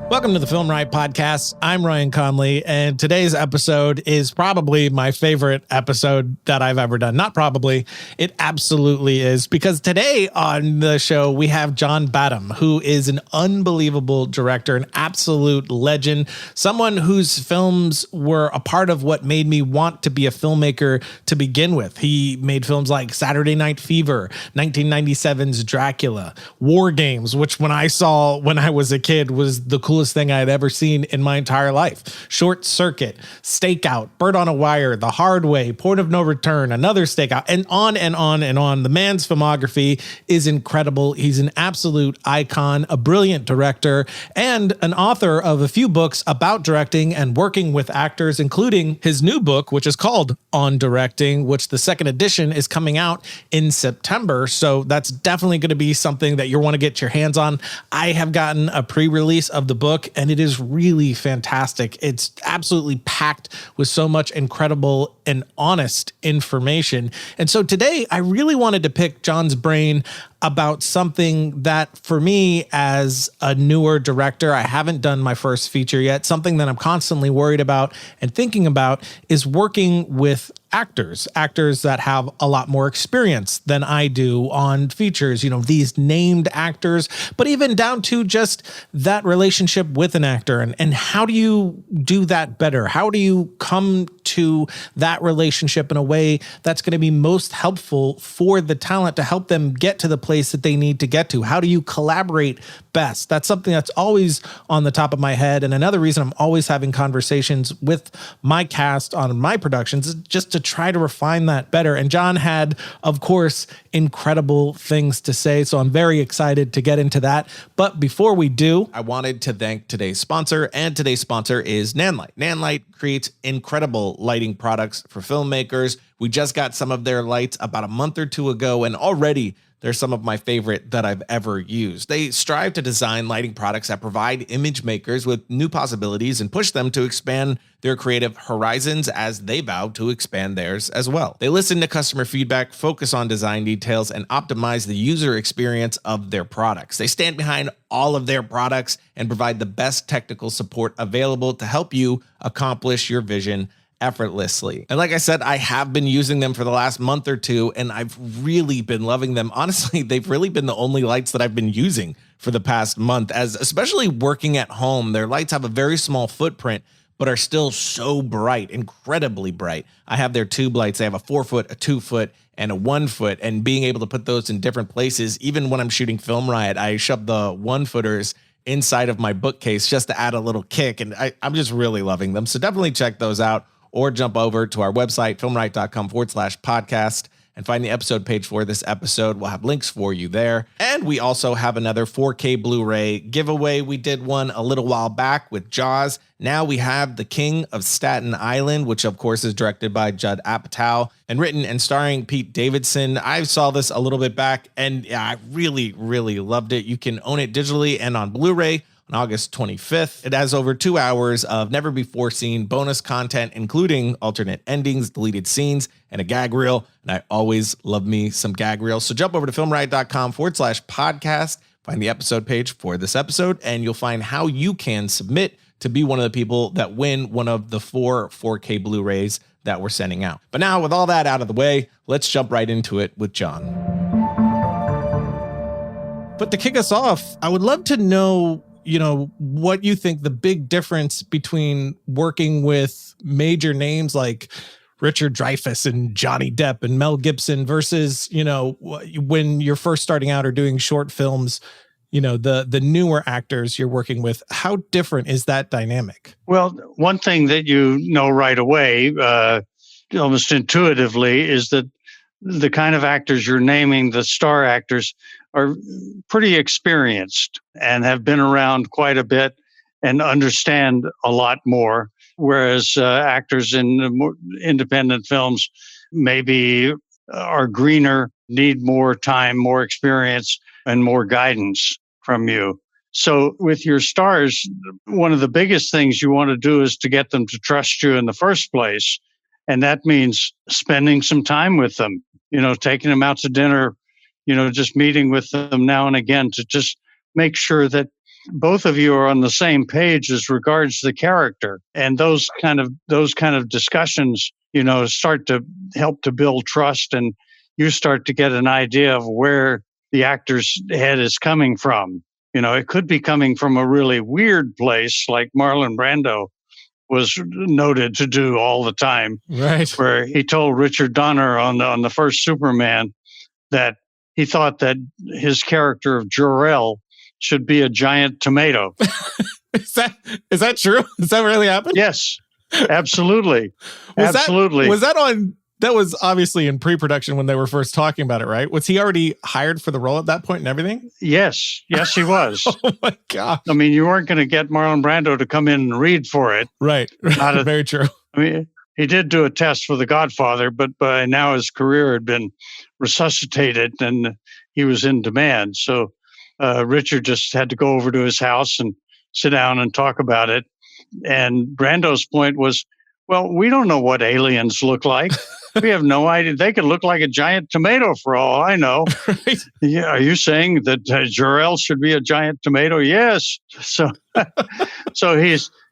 Welcome to the Film Riot Podcast. I'm Ryan Conley, and today's episode is probably my favorite episode that I've ever done. Not probably, it absolutely is, because today on the show, we have John Badham, who is an unbelievable director, an absolute legend, someone whose films were a part of what made me want to be a filmmaker to begin with. He made films like Saturday Night Fever, 1997's Dracula, WarGames, which when I saw when I was a kid was the coolest thing I had ever seen in my entire life. Short Circuit, Stakeout, Bird on a Wire, The Hard Way, Point of No Return, another Stakeout, and on and on and on. The man's filmography is incredible. He's an absolute icon, a brilliant director, and an author of a few books about directing and working with actors, including his new book, which is called On Directing, which the second edition is coming out in September. So that's definitely going to be something that you want to get your hands on. I have gotten a pre-release of the book, and it is really fantastic. It's absolutely packed with so much incredible and honest information. And so today I really wanted to pick John's brain about something that, for me as a newer director, I haven't done my first feature yet. Something that I'm constantly worried about and thinking about is working with actors that have a lot more experience than I do on features, these named actors, but even down to just that relationship with an actor, and how do you do that better? How do you come to that relationship in a way that's going to be most helpful for the talent to help them get to the place that they need to get to? How do you collaborate best? That's something that's always on the top of my head. And another reason I'm always having conversations with my cast on my productions is just to try to refine that better. And John had, of course, incredible things to say. So I'm very excited to get into that. But before we do, I wanted to thank today's sponsor, and today's sponsor is Nanlite. Nanlite creates incredible lighting products for filmmakers. We just got some of their lights about a month or two ago, and already they're some of my favorite that I've ever used. They strive to design lighting products that provide image makers with new possibilities and push them to expand their creative horizons as they vow to expand theirs as well. They listen to customer feedback, focus on design details, and optimize the user experience of their products. They stand behind all of their products and provide the best technical support available to help you accomplish your vision effortlessly. And like I said, I have been using them for the last month or two, and I've really been loving them. Honestly, they've really been the only lights that I've been using for the past month, as especially working at home. Their lights have a very small footprint, but are still so bright, incredibly bright. I have their tube lights. They have a 4-foot, a 2-foot, and a 1-foot, and being able to put those in different places. Even when I'm shooting Film Riot, I shove the 1-footers inside of my bookcase just to add a little kick, and I'm just really loving them. So definitely check those out, or jump over to our website, filmriot.com/podcast, and find the episode page for this episode. We'll have links for you there. And we also have another 4K Blu-ray giveaway. We did one a little while back with Jaws. Now we have The King of Staten Island, which of course is directed by Judd Apatow and written and starring Pete Davidson. I saw this a little bit back, and I really, really loved it. You can own it digitally and on Blu-ray on August 25th. It has over 2 hours of never before seen bonus content, including alternate endings, deleted scenes, and a gag reel. And I always love me some gag reels. So jump over to filmriot.com/podcast, find the episode page for this episode, and you'll find how you can submit to be one of the people that win one of the 4 4K Blu-rays that we're sending out. But now, with all that out of the way, let's jump right into it with John. But to kick us off, I would love to know what you think the big difference between working with major names like Richard Dreyfuss and Johnny Depp and Mel Gibson versus, when you're first starting out or doing short films, the newer actors you're working with. How different is that dynamic? Well, one thing that you know right away, almost intuitively, is that the kind of actors you're naming, the star actors, are pretty experienced and have been around quite a bit and understand a lot more, whereas actors in more independent films maybe are greener, need more time, more experience, and more guidance from you. So with your stars, one of the biggest things you want to do is to get them to trust you in the first place. And that means spending some time with them, taking them out to dinner, just meeting with them now and again to just make sure that both of you are on the same page as regards the character, and those kind of discussions, start to help to build trust, and you start to get an idea of where the actor's head is coming from. It could be coming from a really weird place, like Marlon Brando was noted to do all the time, Right. where he told Richard Donner on the first Superman that he thought that his character of Jor-El should be a giant tomato. Is that true? Does that really happen? Yes, absolutely. Was Absolutely. That was obviously in pre-production when they were first talking about it, right? Was he already hired for the role at that point and everything? Yes, he was. Oh my gosh. I mean, you weren't going to get Marlon Brando to come in and read for it. Right. Very true. I mean, he did do a test for The Godfather, but by now his career had been resuscitated and he was in demand. So Richard just had to go over to his house and sit down and talk about it. And Brando's point was, well, we don't know what aliens look like. We have no idea. They could look like a giant tomato for all I know. Right. Yeah, are you saying that Jor-El should be a giant tomato? Yes. So, so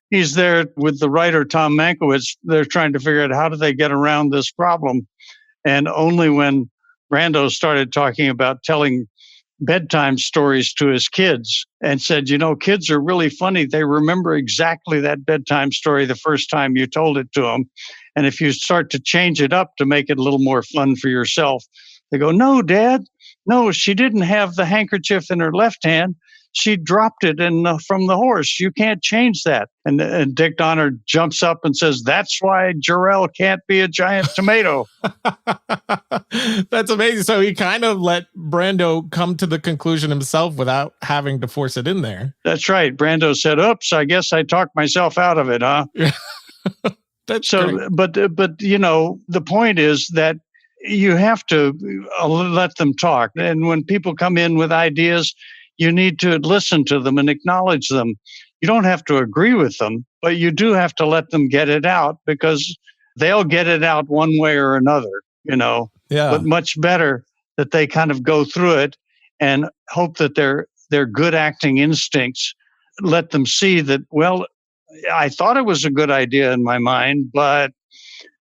he's there with the writer Tom Mankiewicz. They're trying to figure out how do they get around this problem. And only when Brando started talking about telling bedtime stories to his kids and said, kids are really funny. They remember exactly that bedtime story the first time you told it to them. And if you start to change it up to make it a little more fun for yourself, they go, no, Dad, no, she didn't have the handkerchief in her left hand. She dropped it from the horse. You can't change that. And Dick Donner jumps up and says, that's why Jor-El can't be a giant tomato. That's amazing. So he kind of let Brando come to the conclusion himself without having to force it in there. That's right. Brando said, oops, I guess I talked myself out of it, huh? That's so great. But the point is that you have to let them talk. And when people come in with ideas, you need to listen to them and acknowledge them. You don't have to agree with them, but you do have to let them get it out because they'll get it out one way or another, Yeah. But much better that they kind of go through it and hope that their good acting instincts let them see that, well, I thought it was a good idea in my mind, but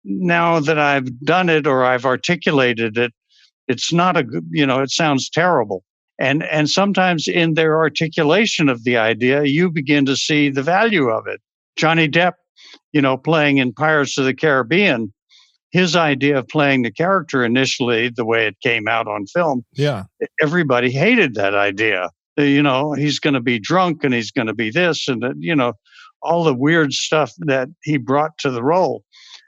now that I've done it or I've articulated it, it's not a good, it sounds terrible. And sometimes in their articulation of the idea, you begin to see the value of it. Johnny Depp, playing in Pirates of the Caribbean, his idea of playing the character initially, the way it came out on film, everybody hated that idea. He's going to be drunk and he's going to be this and that, all the weird stuff that he brought to the role.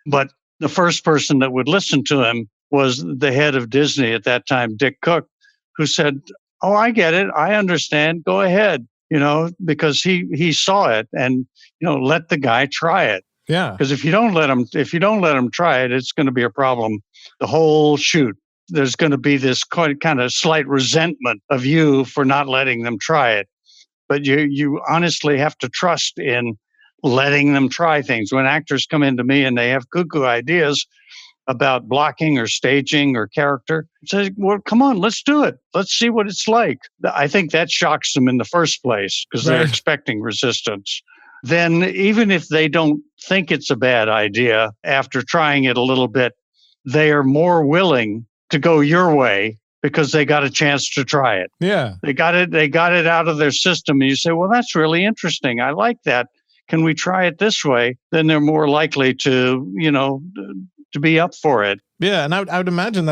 But the first person that would listen to him was the head of Disney at that time, Dick Cook, who said, oh, I get it. I understand. Go ahead, because he saw it and, let the guy try it. Yeah. Because if you don't let him try it, it's going to be a problem the whole shoot. There's going to be this kind of slight resentment of you for not letting them try it. But you honestly have to trust in letting them try things. When actors come into me and they have cuckoo ideas about blocking or staging or character, say, well, come on, let's do it. Let's see what it's like. I think that shocks them in the first place because they're expecting resistance. Then even if they don't think it's a bad idea, after trying it a little bit, they are more willing to go your way because they got a chance to try it. Yeah. They got it out of their system. And you say, well, that's really interesting. I like that. Can we try it this way? Then they're more likely to, to be up for it. Yeah, and I would imagine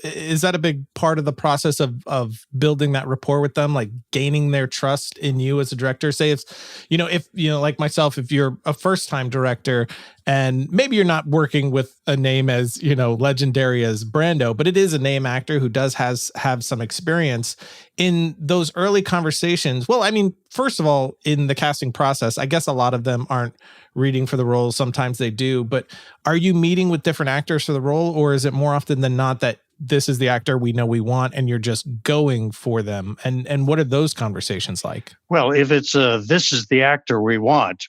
is that a big part of the process of building that rapport with them, like gaining their trust in you as a director? Say if like myself, if you're a first-time director and maybe you're not working with a name as, legendary as Brando, but it is a name actor who does have some experience in those early conversations. Well, I mean, first of all, in the casting process, I guess a lot of them aren't reading for the role. Sometimes they do, but are you meeting with different actors for the role, or is it more often than not that this is the actor we know we want and you're just going for them? And what are those conversations like? Well, if it's this is the actor we want,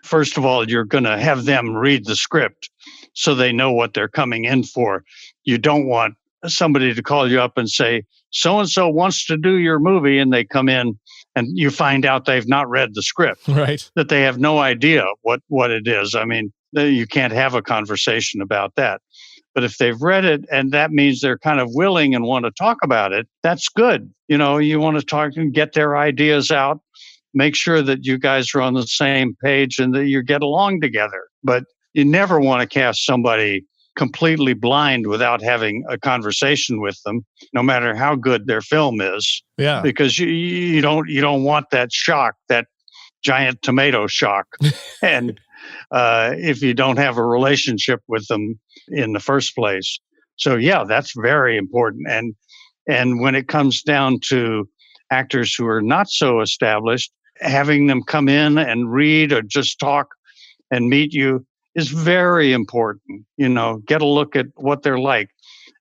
first of all, you're going to have them read the script so they know what they're coming in for. You don't want somebody to call you up and say, so and so wants to do your movie, and they come in and you find out they've not read the script, Right. that they have no idea what it is. I mean, you can't have a conversation about that. But if they've read it and that means they're kind of willing and want to talk about it, that's good. You want to talk and get their ideas out, make sure that you guys are on the same page and that you get along together. But you never want to cast somebody completely blind without having a conversation with them, no matter how good their film is. Yeah. Because you don't want that shock, that giant tomato shock. And if you don't have a relationship with them in the first place. So yeah, that's very important. And when it comes down to actors who are not so established, having them come in and read or just talk and meet you is very important. Get a look at what they're like.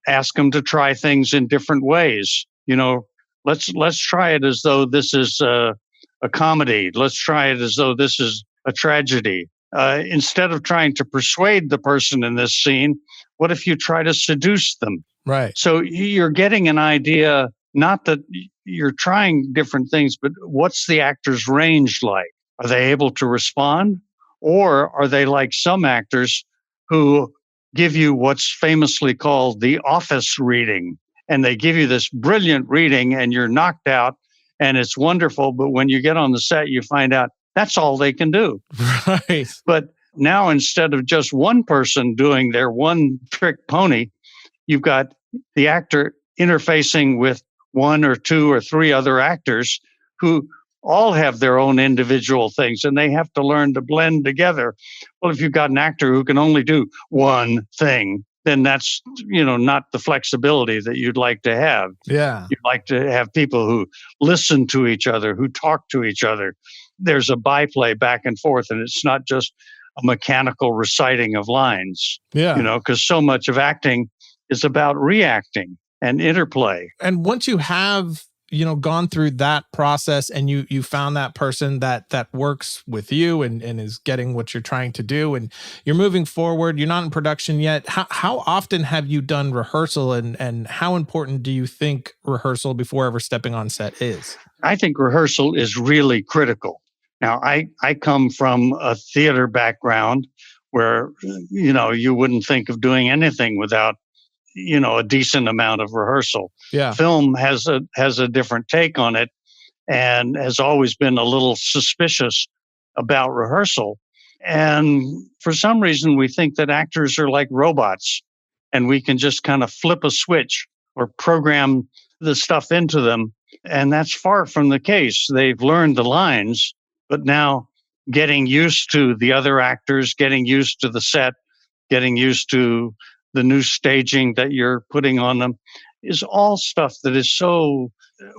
Ask them to try things in different ways. Let's try it as though this is a comedy. Let's try it as though this is a tragedy. Instead of trying to persuade the person in this scene, what if you try to seduce them? Right. So you're getting an idea, not that you're trying different things, but what's the actor's range like? Are they able to respond? Or are they like some actors who give you what's famously called the office reading? And they give you this brilliant reading and you're knocked out and it's wonderful. But when you get on the set, you find out that's all they can do. Right. But now instead of just one person doing their one trick pony, you've got the actor interfacing with one or two or three other actors who all have their own individual things and they have to learn to blend together. Well, if you've got an actor who can only do one thing, then that's, not the flexibility that you'd like to have. Yeah. You'd like to have people who listen to each other, who talk to each other. There's a byplay back and forth, and it's not just a mechanical reciting of lines. Yeah. Because so much of acting is about reacting and interplay. And once you have, gone through that process and you found that person that works with you and is getting what you're trying to do and you're moving forward, you're not in production yet. How often have you done rehearsal and how important do you think rehearsal before ever stepping on set is? I think rehearsal is really critical. Now, I come from a theater background where, you wouldn't think of doing anything without a decent amount of rehearsal. Yeah. Film has a different take on it and has always been a little suspicious about rehearsal. And for some reason, we think that actors are like robots and we can just kind of flip a switch or program the stuff into them. And that's far from the case. They've learned the lines, but now getting used to the other actors, getting used to the set, getting used to the new staging that you're putting on them is all stuff that is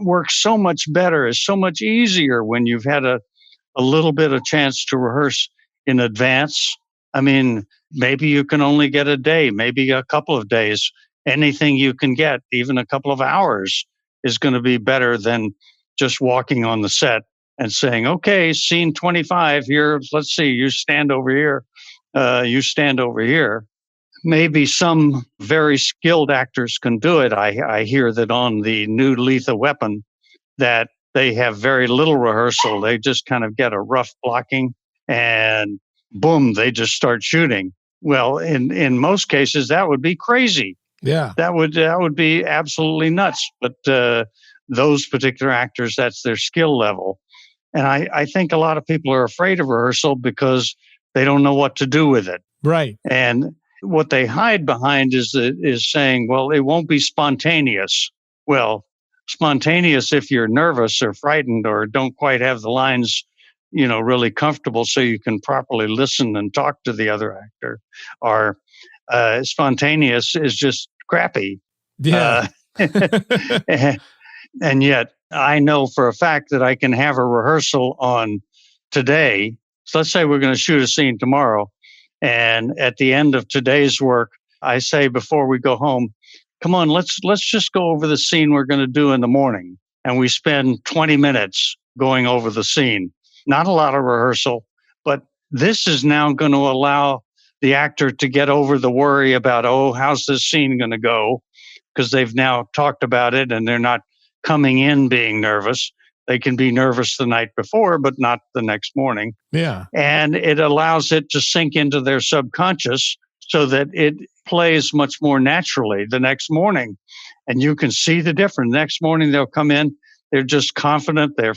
works so much better, is so much easier when you've had a little bit of chance to rehearse in advance. I mean, maybe you can only get a day, maybe a couple of days. Anything you can get, even a couple of hours, is going to be better than just walking on the set and saying, okay, scene 25 here, let's see, you stand over here, you stand over here. Maybe some very skilled actors can do it. I hear that on the new Lethal Weapon that they have very little rehearsal. They just kind of get a rough blocking and boom, they just start shooting. Well, in most cases, that would be crazy. Yeah. That would be absolutely nuts. But those particular actors, that's their skill level. And I think a lot of people are afraid of rehearsal because they don't know what to do with it. Right. And what they hide behind is saying, well, it won't be spontaneous. Well, spontaneous if you're nervous or frightened or don't quite have the lines, really comfortable so you can properly listen and talk to the other actor. Or spontaneous is just crappy. Yeah. And yet I know for a fact that I can have a rehearsal on today. So let's say we're going to shoot a scene tomorrow. And at the end of today's work, I say before we go home, come on, let's just go over the scene we're going to do in the morning. And we spend 20 minutes going over the scene. Not a lot of rehearsal, but this is now going to allow the actor to get over the worry about, oh, how's this scene going to go? because they've now talked about it and they're not coming in being nervous. They can be nervous the night before, but not the next morning. Yeah. And it allows it to sink into their subconscious so that it plays much more naturally the next morning. And you can see the difference. Next morning, they'll come in, they're just confident, they're,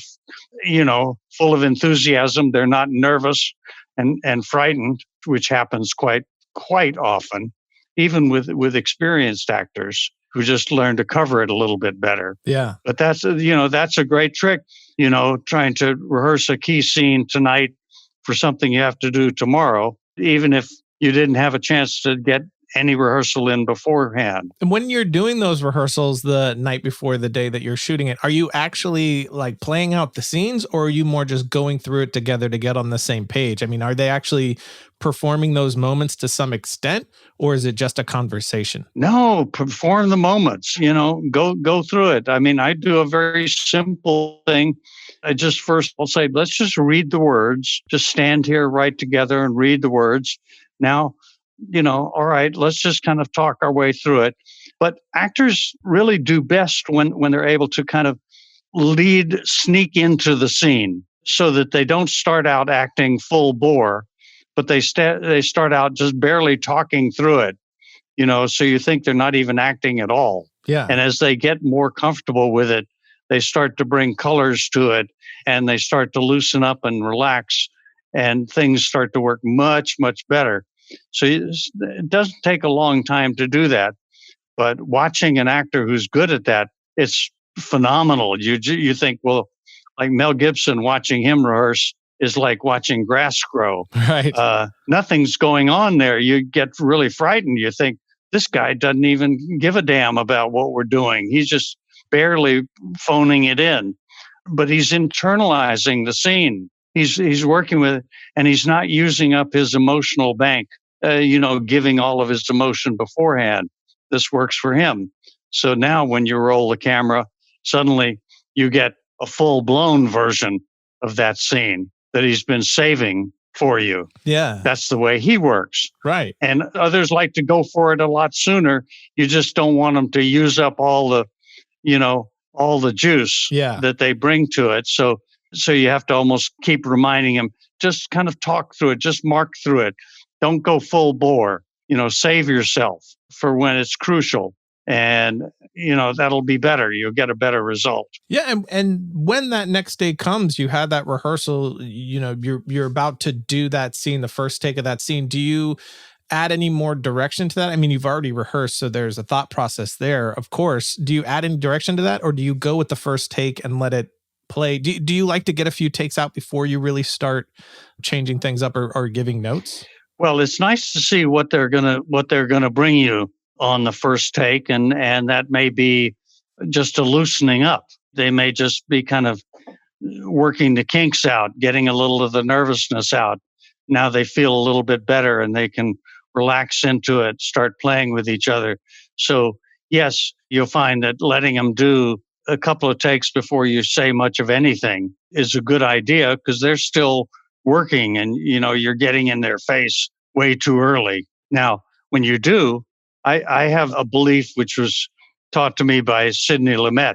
full of enthusiasm, they're not nervous and frightened, which happens quite often, even with experienced actors who just learn to cover it a little bit better. Yeah. But that's a great trick, trying to rehearse a key scene tonight for something you have to do tomorrow, even if you didn't have a chance to get any rehearsal in beforehand. And when you're doing those rehearsals the night before the day that you're shooting it, are you actually like playing out the scenes, or are you more just going through it together to get on the same page? I mean, are they actually performing those moments to some extent, or is it just a conversation? No, perform the moments, go through it. I mean, I do a very simple thing. I'll say, let's just read the words, just stand here right together and read the words. Now, all right, let's just kind of talk our way through it. But actors really do best when they're able to kind of sneak into the scene so that they don't start out acting full bore, but they start out just barely talking through it, so you think they're not even acting at all. Yeah. And as they get more comfortable with it, they start to bring colors to it and they start to loosen up and relax, and things start to work much, much better. So it doesn't take a long time to do that. But watching an actor who's good at that, it's phenomenal. You think, well, like Mel Gibson, watching him rehearse is like watching grass grow. Right. Nothing's going on there. You get really frightened. You think, this guy doesn't even give a damn about what we're doing. He's just barely phoning it in. But he's internalizing the scene. He's working with it, and he's not using up his emotional bank, giving all of his emotion beforehand. This works for him. So now when you roll the camera, suddenly you get a full-blown version of that scene that he's been saving for you. Yeah. That's the way he works. Right. And others like to go for it a lot sooner. You just don't want them to use up all the juice that they bring to it. So you have to almost keep reminding him, just kind of talk through it, just mark through it. Don't go full bore, save yourself for when it's crucial. And, that'll be better. You'll get a better result. Yeah. And when that next day comes, you had that rehearsal, you're about to do that scene, the first take of that scene. Do you add any more direction to that? I mean, you've already rehearsed, so there's a thought process there, of course. Do you add any direction to that, or do you go with the first take and let it play? Do you like to get a few takes out before you really start changing things up or giving notes? Well, it's nice to see what they're gonna bring you on the first take, and that may be just a loosening up. They may just be kind of working the kinks out, getting a little of the nervousness out. Now they feel a little bit better and they can relax into it, start playing with each other. So yes, you'll find that letting them do a couple of takes before you say much of anything is a good idea, because they're still working and you're getting in their face way too early. Now, when you do, I have a belief which was taught to me by Sidney Lumet,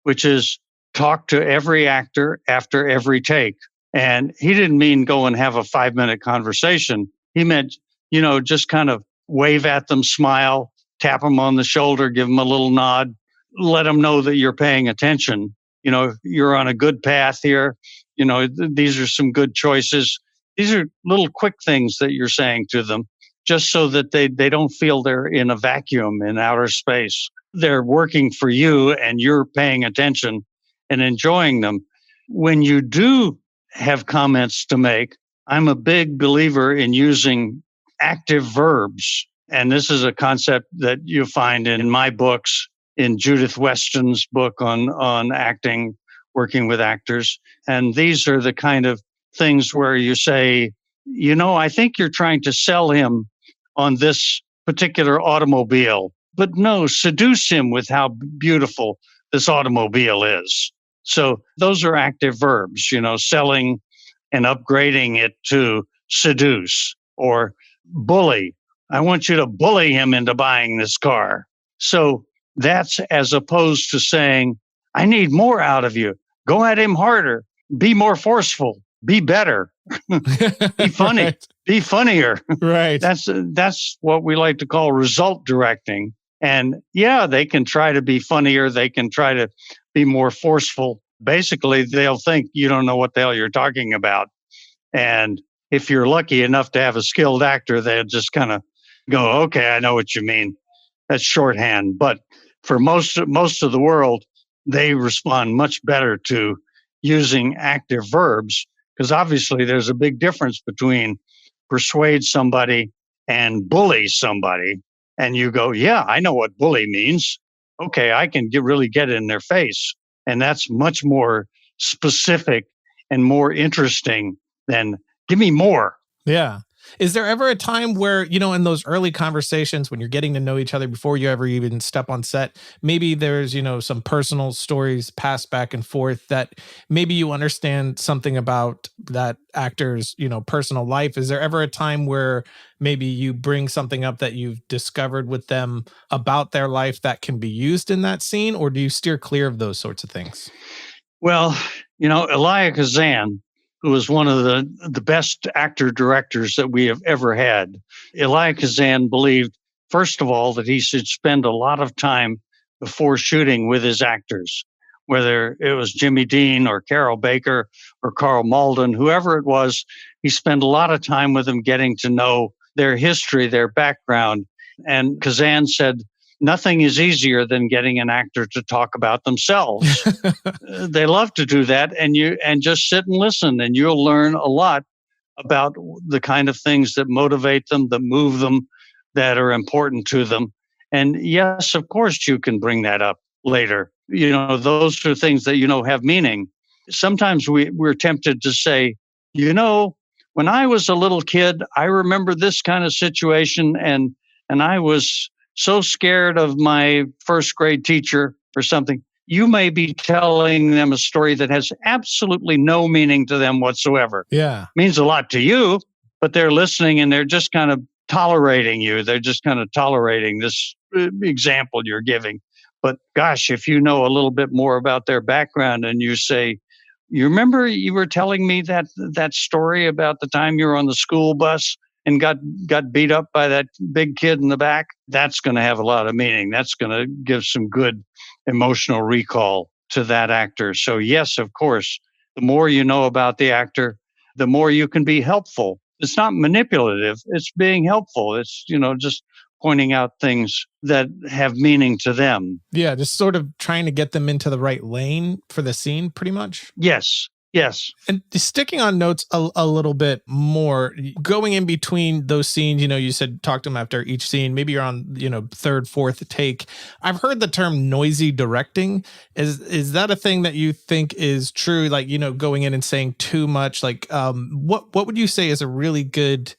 which is talk to every actor after every take. And he didn't mean go and have a 5-minute conversation. He meant, just kind of wave at them, smile, tap them on the shoulder, give them a little nod, let them know that you're paying attention. You're on a good path here. These are some good choices. These are little quick things that you're saying to them, just so that they don't feel they're in a vacuum in outer space. They're working for you and you're paying attention and enjoying them. When you do have comments to make, I'm a big believer in using active verbs. And this is a concept that you find in my books, in Judith Weston's book on acting, working with actors. And these are the kind of things where you say, I think you're trying to sell him on this particular automobile, but no, seduce him with how beautiful this automobile is. So those are active verbs, selling and upgrading it to seduce or bully. I want you to bully him into buying this car. So That's as opposed to saying, I need more out of you. Go at him harder. Be more forceful. Be better. Be funny. Right. Be funnier. Right. That's what we like to call result directing. And yeah, they can try to be funnier. They can try to be more forceful. Basically, they'll think you don't know what the hell you're talking about. And if you're lucky enough to have a skilled actor, they'll just kind of go, okay, I know what you mean. That's shorthand. But for most of the world, they respond much better to using active verbs, because obviously there's a big difference between persuade somebody and bully somebody. And you go, yeah, I know what bully means. Okay, I can really get in their face. And that's much more specific and more interesting than give me more. Yeah. Is there ever a time where, in those early conversations when you're getting to know each other before you ever even step on set, maybe there's, some personal stories passed back and forth that maybe you understand something about that actor's, personal life? Is there ever a time where maybe you bring something up that you've discovered with them about their life that can be used in that scene, or do you steer clear of those sorts of things? Well, Elia Kazan, who was one of the best actor directors that we have ever had, Elia Kazan believed, first of all, that he should spend a lot of time before shooting with his actors, whether it was Jimmy Dean or Carol Baker or Carl Malden, whoever it was. He spent a lot of time with them getting to know their history, their background. And Kazan said, nothing is easier than getting an actor to talk about themselves. They love to do that, and just sit and listen, and you'll learn a lot about the kind of things that motivate them, that move them, that are important to them. And yes, of course, you can bring that up later. Those are things that have meaning. Sometimes we're tempted to say, when I was a little kid, I remember this kind of situation, and I was so scared of my first grade teacher or something. You may be telling them a story that has absolutely no meaning to them whatsoever. Yeah. Means a lot to you, but they're listening and they're just kind of tolerating you. They're just kind of tolerating this example you're giving. But gosh, if you know a little bit more about their background and you say, you remember you were telling me that story about the time you were on the school bus and got beat up by that big kid in the back? That's going to have a lot of meaning. That's going to give some good emotional recall to that actor. So yes, of course, the more you know about the actor, the more you can be helpful. It's not manipulative. It's being helpful. It's, just pointing out things that have meaning to them. Yeah, just sort of trying to get them into the right lane for the scene, pretty much. Yes. Yes. And sticking on notes a little bit more, going in between those scenes, you said talk to them after each scene. Maybe you're on, third, fourth take. I've heard the term noisy directing. Is that a thing that you think is true? Like, going in and saying too much, like, what would you say is a really good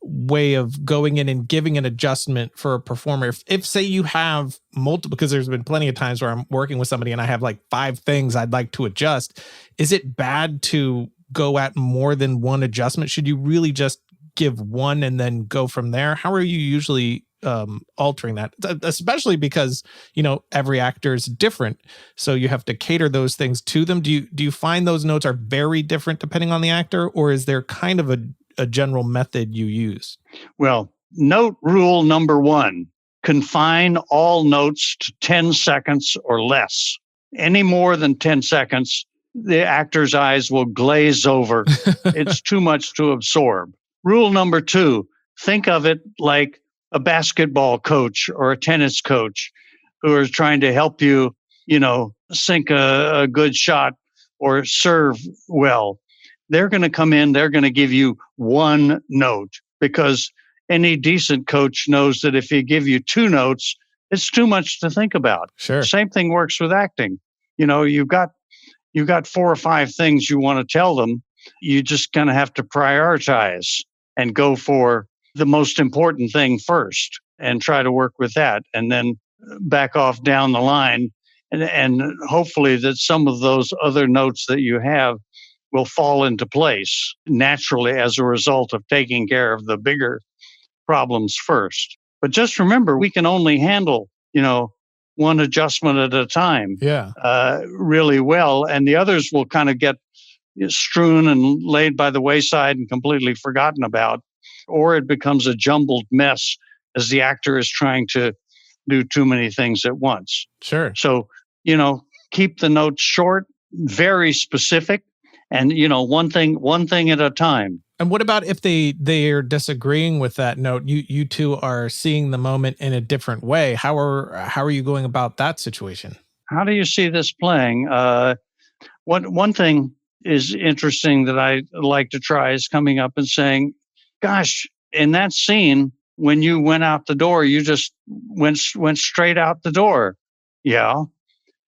way of going in and giving an adjustment for a performer? If say you have multiple, because there's been plenty of times where I'm working with somebody and I have like 5 things I'd like to adjust. Is it bad to go at more than one adjustment? Should you really just give one and then go from there? How are you usually altering that? Especially because, every actor is different. So you have to cater those things to them. Do you find those notes are very different depending on the actor, or is there kind of a general method you use? Well, note rule number 1, confine all notes to 10 seconds or less. Any more than 10 seconds, the actor's eyes will glaze over. It's too much to absorb. Rule number 2, think of it like a basketball coach or a tennis coach who is trying to help you, sink a good shot or serve well. They're going to come in, they're going to give you one note, because any decent coach knows that if you give you 2 notes, it's too much to think about. Sure. Same thing works with acting. You've got 4 or 5 things you want to tell them. You just kind of have to prioritize and go for the most important thing first and try to work with that, and then back off down the line. And hopefully that some of those other notes that you have will fall into place naturally as a result of taking care of the bigger problems first. But just remember, we can only handle, one adjustment at a time Yeah. really well. And the others will kind of get strewn and laid by the wayside and completely forgotten about, or it becomes a jumbled mess as the actor is trying to do too many things at once. Sure. So, keep the notes short, very specific, and one thing at a time. And what about if they're disagreeing with that note? You two are seeing the moment in a different way. How are you going about that situation? How do you see this playing? One thing is interesting that I like to try is coming up and saying, "Gosh, in that scene, when you went out the door, you just went straight out the door." Yeah.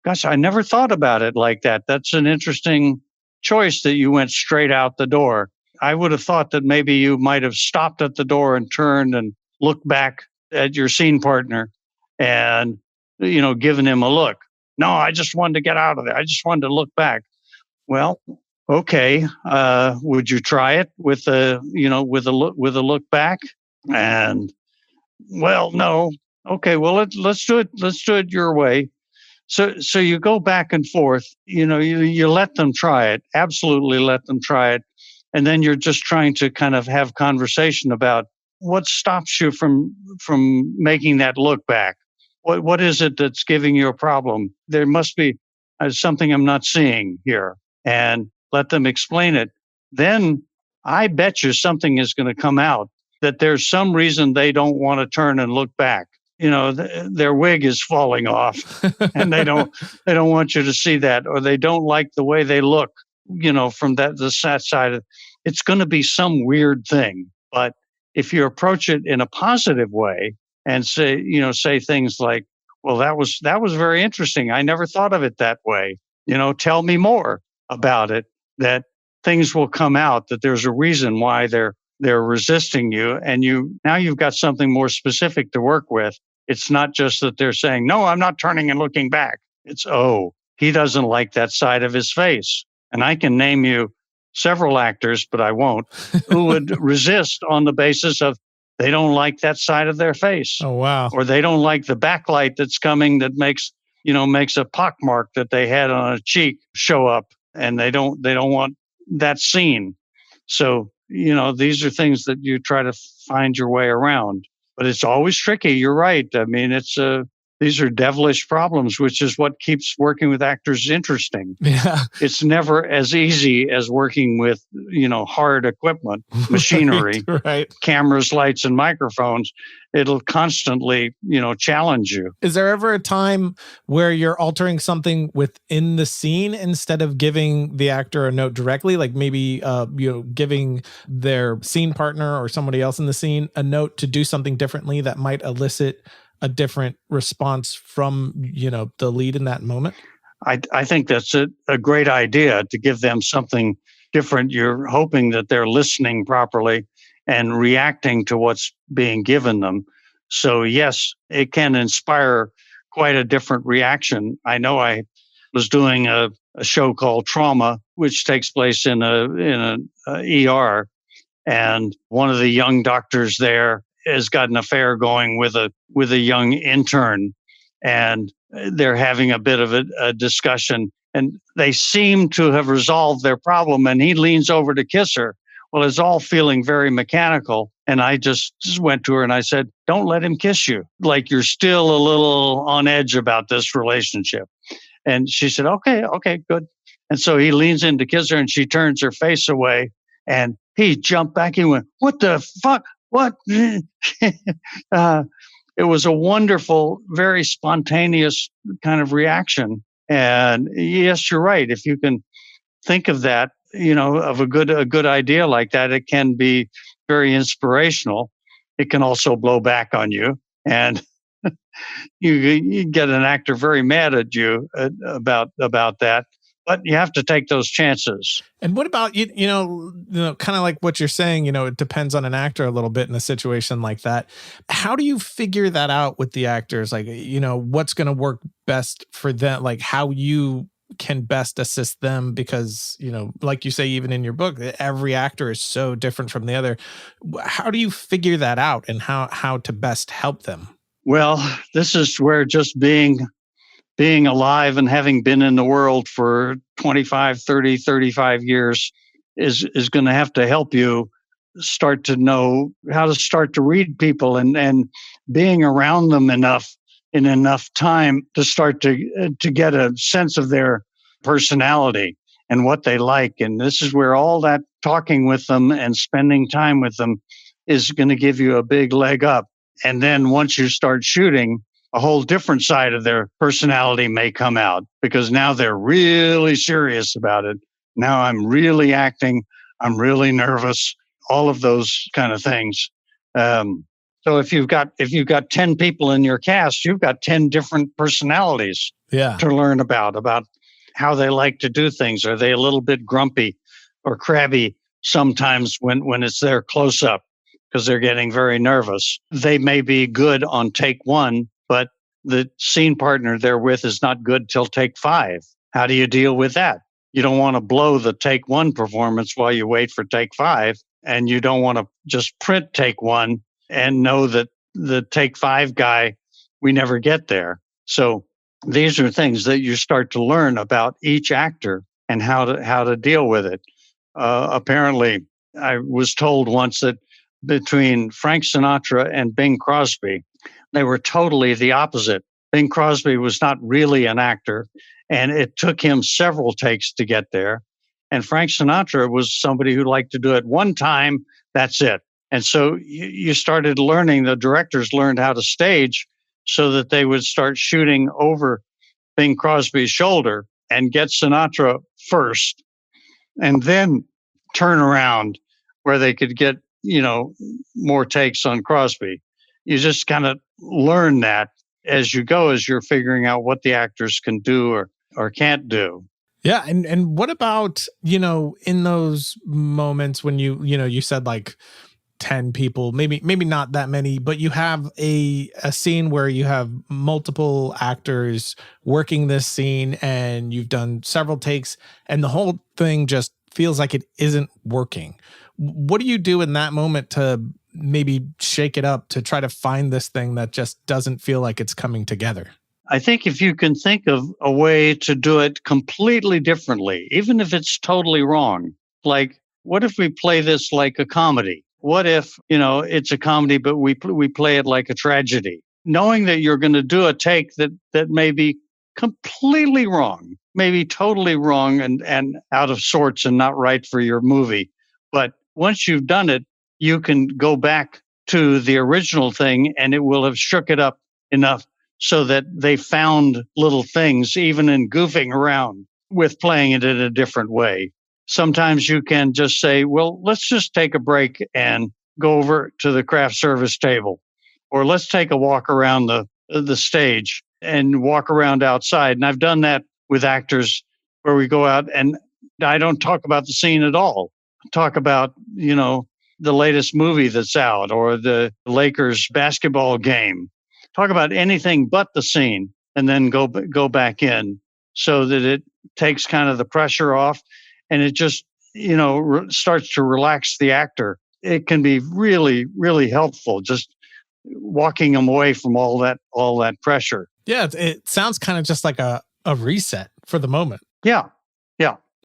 Gosh, I never thought about it like that. That's an interesting choice that you went straight out the door. I would have thought that maybe you might have stopped at the door and turned and looked back at your scene partner and, given him a look. No, I just wanted to get out of there. I just wanted to look back. Well, okay. Would you try it with a look back? And well, no. Okay. Well, let's do it. Let's do it your way. So you go back and forth, you let them try it, absolutely let them try it. And then you're just trying to kind of have conversation about what stops you from making that look back. What is it that's giving you a problem? There must be something I'm not seeing here, and let them explain it. Then I bet you something is going to come out that there's some reason they don't want to turn and look back. Their wig is falling off and they don't want you to see that, or they don't like the way they look, from the side. It's going to be some weird thing. But if you approach it in a positive way and say things like, well, that was very interesting. I never thought of it that way. Tell me more about it, that things will come out, that there's a reason why they're resisting you. And now you've got something more specific to work with. It's not just that they're saying, no, I'm not turning and looking back. It's, oh, he doesn't like that side of his face. And I can name you several actors, but I won't, who would resist on the basis of they don't like that side of their face. Oh, wow. Or they don't like the backlight that's coming that makes a pockmark that they had on a cheek show up, and they don't want that seen. So, these are things that you try to find your way around. But it's always tricky. You're right. I mean, these are devilish problems, which is what keeps working with actors interesting. Yeah. It's never as easy as working with, hard equipment, machinery, right. Cameras, lights, and microphones. It'll constantly, challenge you. Is there ever a time where you're altering something within the scene instead of giving the actor a note directly? Like maybe, giving their scene partner or somebody else in the scene a note to do something differently that might elicit a different response from, the lead in that moment? I think that's a great idea, to give them something different. You're hoping that they're listening properly and reacting to what's being given them. So yes, it can inspire quite a different reaction. I know I was doing a show called Trauma, which takes place in an ER, and one of the young doctors there has got an affair going with a young intern, and they're having a bit of a discussion, and they seem to have resolved their problem, and he leans over to kiss her. Well, it's all feeling very mechanical. And I just went to her and I said, don't let him kiss you. Like, you're still a little on edge about this relationship. And she said, okay, good. And so he leans in to kiss her and she turns her face away, and he jumped back. He went, what the fuck? What? It was a wonderful, very spontaneous kind of reaction. And yes, you're right. If you can think of that, of a good idea like that, it can be very inspirational. It can also blow back on you, and you get an actor very mad at you about that. But you have to take those chances. And what about, kind of like what you're saying, it depends on an actor a little bit in a situation like that. How do you figure that out with the actors? Like, what's going to work best for them? Like how you can best assist them, because, like you say, even in your book, every actor is so different from the other. How do you figure that out, and how to best help them? Well, this is where just being being alive and having been in the world for 25, 30, 35 years is going to have to help you start to know how to start to read people, and being around them enough in enough time to start to get a sense of their personality and what they like. And this is where all that talking with them and spending time with them is going to give you a big leg up. And then once you start shooting, a whole different side of their personality may come out, because now they're really serious about it. Now I'm really acting. I'm really nervous. All of those kind of things. So if you've got 10 people in your cast, you've got 10 different personalities to learn about how they like to do things. Are they a little bit grumpy or crabby sometimes when it's their close up because they're getting very nervous? They may be good on take one, but the scene partner they're with is not good till take 5. How do you deal with that? You don't want to blow the take 1 performance while you wait for take 5. And you don't want to just print take 1 and know that the take 5 guy, we never get there. So these are things that you start to learn about each actor and how to deal with it. Apparently, I was told once that between Frank Sinatra and Bing Crosby, they were totally the opposite. Bing Crosby was not really an actor, and it took him several takes to get there. And Frank Sinatra was somebody who liked to do it one time, that's it. And so you started learning, the directors learned how to stage so that they would start shooting over Bing Crosby's shoulder and get Sinatra first, and then turn around where they could get, more takes on Crosby. You just kind of learn that as you go, as you're figuring out what the actors can do or can't do. Yeah. And what about, in those moments when you said like 10 people, maybe not that many, but you have a scene where you have multiple actors working this scene and you've done several takes and the whole thing just feels like it isn't working. What do you do in that moment to maybe shake it up, to try to find this thing that just doesn't feel like it's coming together? I think if you can think of a way to do it completely differently, even if it's totally wrong, like what if we play this like a comedy? What if, it's a comedy, but we play it like a tragedy? Knowing that you're going to do a take that may be completely wrong, maybe totally wrong and out of sorts and not right for your movie. But once you've done it, you can go back to the original thing and it will have shook it up enough so that they found little things, even in goofing around with playing it in a different way. Sometimes you can just say, well, let's just take a break and go over to the craft service table, or let's take a walk around the stage and walk around outside. And I've done that with actors where we go out and I don't talk about the scene at all. Talk about, the latest movie that's out or the Lakers basketball game. Talk about anything but the scene and then go back in so that it takes kind of the pressure off and it just, starts to relax the actor. It can be really, really helpful just walking them away from all that pressure. Yeah, it sounds kind of just like a reset for the moment. Yeah.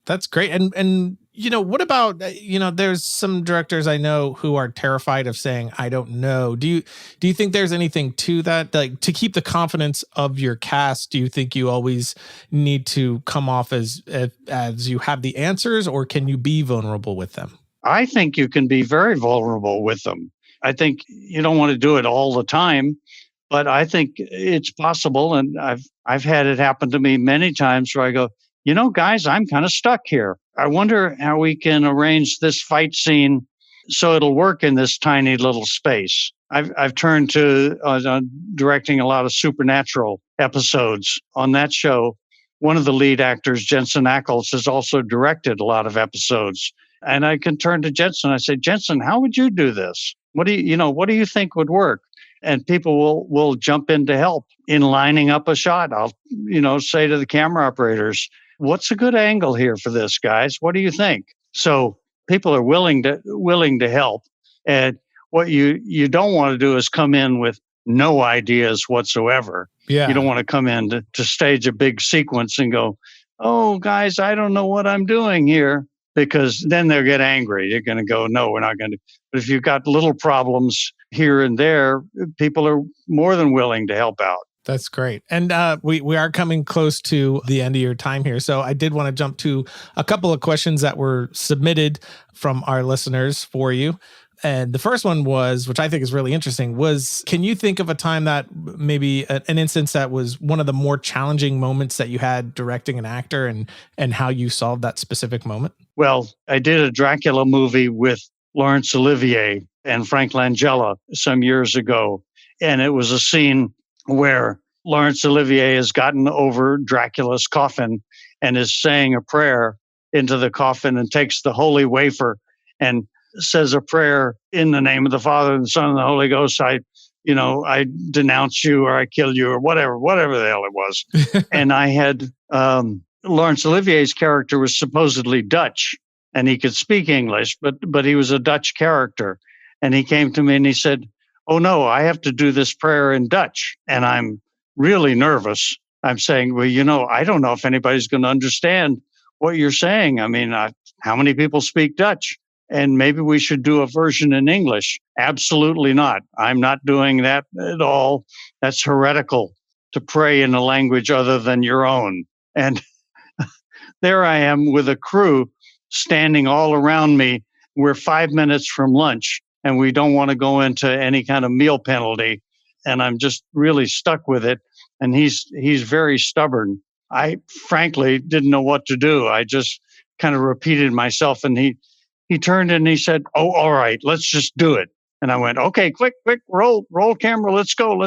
That's great. And what about, there's some directors I know who are terrified of saying, I don't know. Do you think there's anything to that? Like, to keep the confidence of your cast, do you think you always need to come off as you have the answers, or can you be vulnerable with them? I think you can be very vulnerable with them. I think you don't want to do it all the time, but I think it's possible. And I've had it happen to me many times where I go, guys, I'm kind of stuck here. I wonder how we can arrange this fight scene so it'll work in this tiny little space. I've turned to directing a lot of supernatural episodes on that show. One of the lead actors, Jensen Ackles, has also directed a lot of episodes. And I can turn to Jensen. I say, Jensen, how would you do this? What do you think would work? And people will jump in to help in lining up a shot. I'll, say to the camera operators, what's a good angle here for this, guys? What do you think? So people are willing to help. And what you don't want to do is come in with no ideas whatsoever. Yeah. You don't want to come in to stage a big sequence and go, oh, guys, I don't know what I'm doing here, because then they'll get angry. They're going to go, no, we're not going to. But if you've got little problems here and there, people are more than willing to help out. That's great. And we are coming close to the end of your time here. So I did want to jump to a couple of questions that were submitted from our listeners for you. And the first one was, which I think is really interesting, was, can you think of a time that maybe an instance that was one of the more challenging moments that you had directing an actor, and how you solved that specific moment? Well, I did a Dracula movie with Laurence Olivier and Frank Langella some years ago. And it was a scene where Laurence Olivier has gotten over Dracula's coffin and is saying a prayer into the coffin, and takes the holy wafer and says a prayer in the name of the Father and the Son and the Holy Ghost. I denounce you, or I kill you, or whatever the hell it was. And I had Laurence Olivier's character was supposedly Dutch, and he could speak English, but he was a Dutch character. And he came to me and he said, oh no, I have to do this prayer in Dutch. And I'm really nervous. I'm saying, well, I don't know if anybody's going to understand what you're saying. I mean, how many people speak Dutch? And maybe we should do a version in English. Absolutely not. I'm not doing that at all. That's heretical to pray in a language other than your own. And there I am with a crew standing all around me. We're 5 minutes from lunch, and we don't want to go into any kind of meal penalty. And I'm just really stuck with it. And he's very stubborn. I frankly didn't know what to do. I just kind of repeated myself, and he turned and he said, oh, all right, let's just do it. And I went, okay, quick, roll camera, let's go.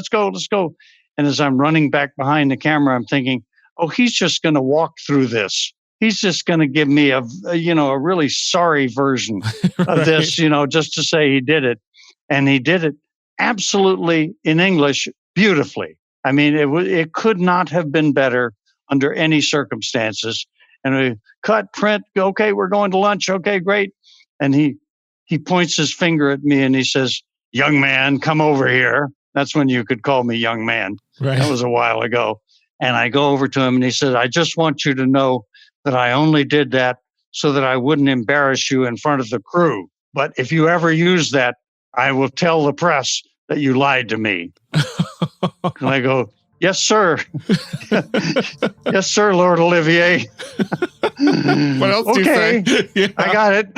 And as I'm running back behind the camera, I'm thinking, oh, he's just going to walk through this. He's just going to give me a really sorry version of Right. this, just to say he did it. And he did it absolutely in English beautifully. I mean, it could not have been better under any circumstances. And we cut, print, okay, we're going to lunch. Okay, great. And he points his finger at me and he says, young man, come over here. That's when you could call me young man. Right. That was a while ago. And I go over to him and he says, I just want you to know that I only did that so that I wouldn't embarrass you in front of the crew. But if you ever use that, I will tell the press that you lied to me. And I go, yes, sir. Yes, sir, Lord Olivier. What else do you say? Yeah. I got it.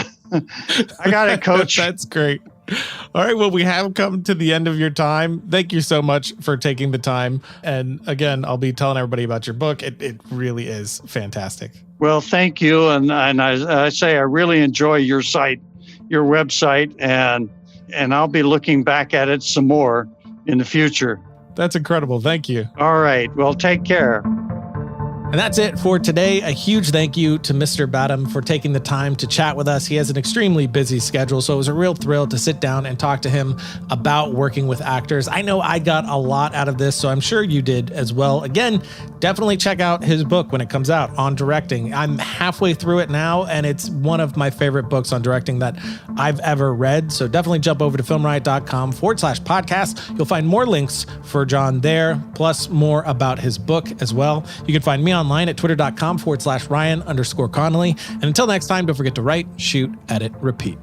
I got it, coach. That's great. All right. Well, we have come to the end of your time. Thank you so much for taking the time. And again, I'll be telling everybody about your book. It really is fantastic. Well, thank you. And I say I really enjoy your site, your website, and I'll be looking back at it some more in the future. That's incredible. Thank you. All right. Well, take care. And that's it for today. A huge thank you to Mr. Badham for taking the time to chat with us. He has an extremely busy schedule, so it was a real thrill to sit down and talk to him about working with actors. I know I got a lot out of this, so I'm sure you did as well. Again, definitely check out his book when it comes out on directing. I'm halfway through it now, and it's one of my favorite books on directing that I've ever read. So definitely jump over to filmriot.com/podcast. You'll find more links for John there, plus more about his book as well. You can find me online at twitter.com/Ryan_Connolly. And until next time, don't forget to write, shoot, edit, repeat.